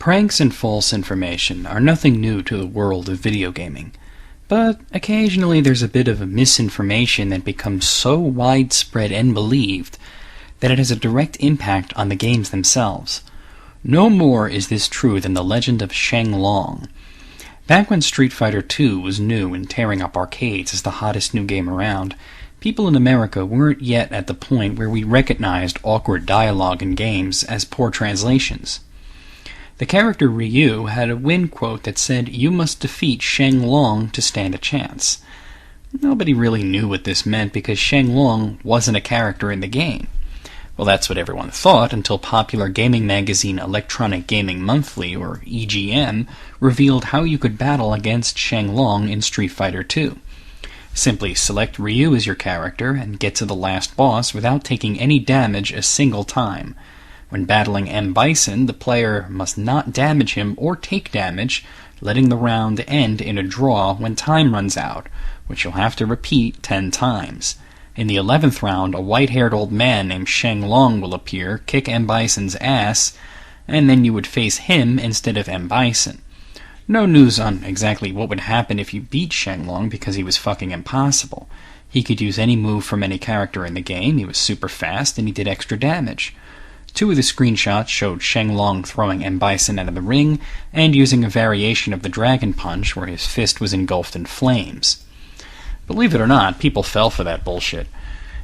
Pranks and false information are nothing new to the world of video gaming, but occasionally there's a bit of a misinformation that becomes so widespread and believed that it has a direct impact on the games themselves. No more is this true than the legend of Sheng Long. Back when Street Fighter II was new and tearing up arcades as the hottest new game around, people in America weren't yet at the point where we recognized awkward dialogue in games as poor translations. The character Ryu had a win quote that said, "You must defeat Sheng Long to stand a chance." Nobody really knew what this meant because Sheng Long wasn't a character in the game. Well, that's what everyone thought until popular gaming magazine Electronic Gaming Monthly, or EGM, revealed how you could battle against Sheng Long in Street Fighter II. Simply select Ryu as your character and get to the last boss without taking any damage a single time. When battling M. Bison, the player must not damage him or take damage, letting the round end in a draw when time runs out, which you'll have to repeat 10 times. In the 11th round, a white-haired old man named Sheng Long will appear, kick M. Bison's ass, and then you would face him instead of M. Bison. No news on exactly what would happen if you beat Sheng Long because he was fucking impossible. He could use any move from any character in the game, he was super fast, and he did extra damage. 2 of the screenshots showed Sheng Long throwing M. Bison out of the ring and using a variation of the Dragon Punch where his fist was engulfed in flames. Believe it or not, people fell for that bullshit.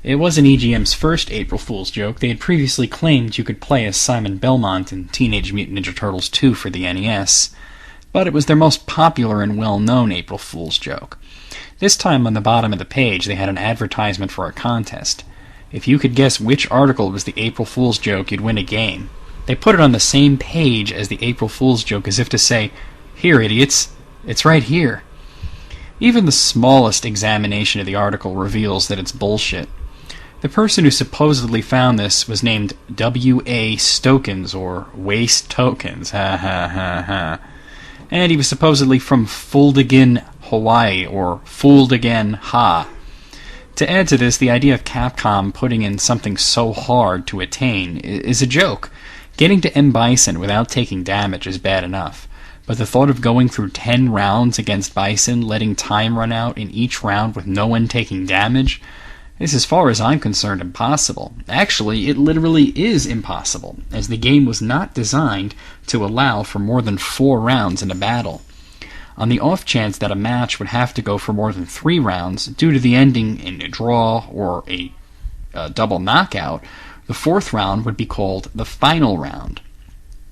It wasn't EGM's first April Fool's joke. They had previously claimed you could play as Simon Belmont in Teenage Mutant Ninja Turtles 2 for the NES, but it was their most popular and well-known April Fool's joke. This time on the bottom of the page they had an advertisement for a contest. If you could guess which article was the April Fool's joke, you'd win a game. They put it on the same page as the April Fool's joke as if to say, "Here, idiots, it's right here." Even the smallest examination of the article reveals that it's bullshit. The person who supposedly found this was named W.A. Stokens, or Waste Tokens, ha ha ha ha. And he was supposedly from Fuldigan, Hawaii, or Fuldigan, Ha. To add to this, the idea of Capcom putting in something so hard to attain is a joke. Getting to M. Bison without taking damage is bad enough, but the thought of going through 10 rounds against Bison, letting time run out in each round with no one taking damage, is, as far as I'm concerned, impossible. Actually, it literally is impossible, as the game was not designed to allow for more than 4 rounds in a battle. On the off chance that a match would have to go for more than 3 rounds, due to the ending in a draw or a double knockout, the 4th round would be called the final round.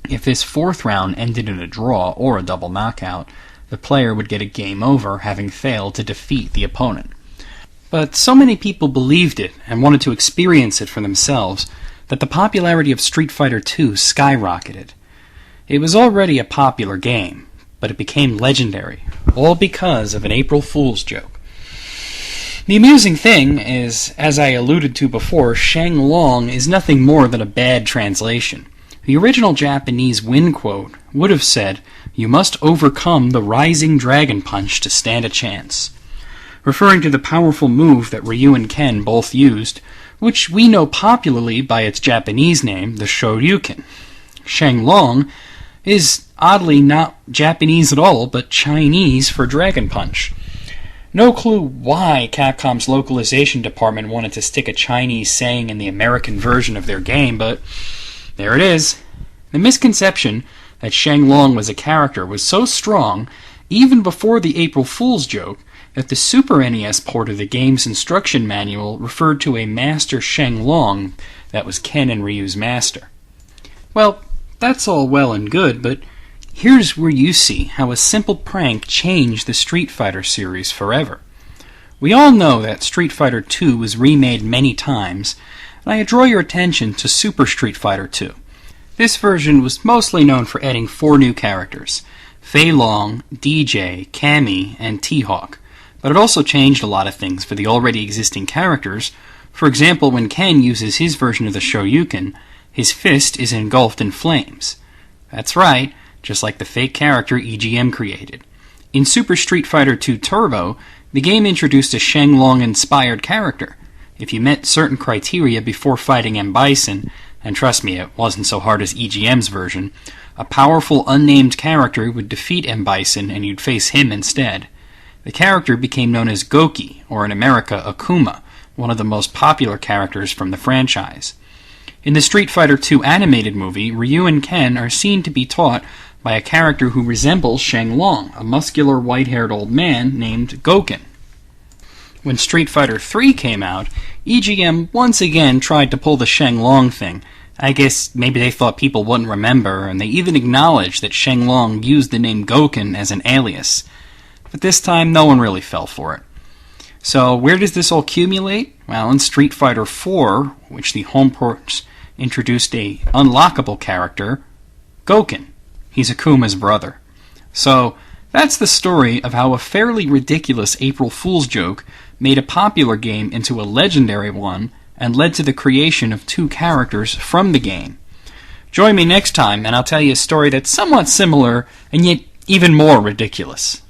If this 4th round ended in a draw or a double knockout, the player would get a game over, having failed to defeat the opponent. But so many people believed it and wanted to experience it for themselves that the popularity of Street Fighter II skyrocketed. It was already a popular game, but it became legendary, all because of an April Fool's joke. The amusing thing is, as I alluded to before, Sheng Long is nothing more than a bad translation. The original Japanese win quote would have said, "You must overcome the rising Dragon Punch to stand a chance," referring to the powerful move that Ryu and Ken both used, which we know popularly by its Japanese name, the Shoryuken. Sheng Long is oddly not Japanese at all, but Chinese for Dragon Punch. No clue why Capcom's localization department wanted to stick a Chinese saying in the American version of their game, but there it is. The misconception that Sheng Long was a character was so strong, even before the April Fool's joke, that the Super NES port of the game's instruction manual referred to a Master Sheng Long that was Ken and Ryu's master. Well, that's all well and good, but here's where you see how a simple prank changed the Street Fighter series forever. We all know that Street Fighter II was remade many times, and I draw your attention to Super Street Fighter II. This version was mostly known for adding 4 new characters, Fei Long, DJ, Cammy, and T-Hawk, but it also changed a lot of things for the already existing characters. For example, when Ken uses his version of the Shoryuken, his fist is engulfed in flames. That's right, just like the fake character EGM created. In Super Street Fighter II Turbo, the game introduced a Sheng Long-inspired character. If you met certain criteria before fighting M. Bison, and trust me, it wasn't so hard as EGM's version, A powerful unnamed character would defeat M. Bison and you'd face him instead. The character became known as Goki, or in America, Akuma, one of the most popular characters from the franchise. In the Street Fighter II animated movie, Ryu and Ken are seen to be taught by a character who resembles Sheng Long, a muscular white-haired old man named Gouken. When Street Fighter III came out, EGM once again tried to pull the Sheng Long thing. I guess maybe they thought people wouldn't remember, and they even acknowledged that Sheng Long used the name Gouken as an alias. But this time, no one really fell for it. So where does this all accumulate? Well, in Street Fighter IV, which the home ports introduced a unlockable character, Gouken. He's Akuma's brother. So that's the story of how a fairly ridiculous April Fool's joke made a popular game into a legendary one and led to the creation of two characters from the game. Join me next time and I'll tell you a story that's somewhat similar and yet even more ridiculous.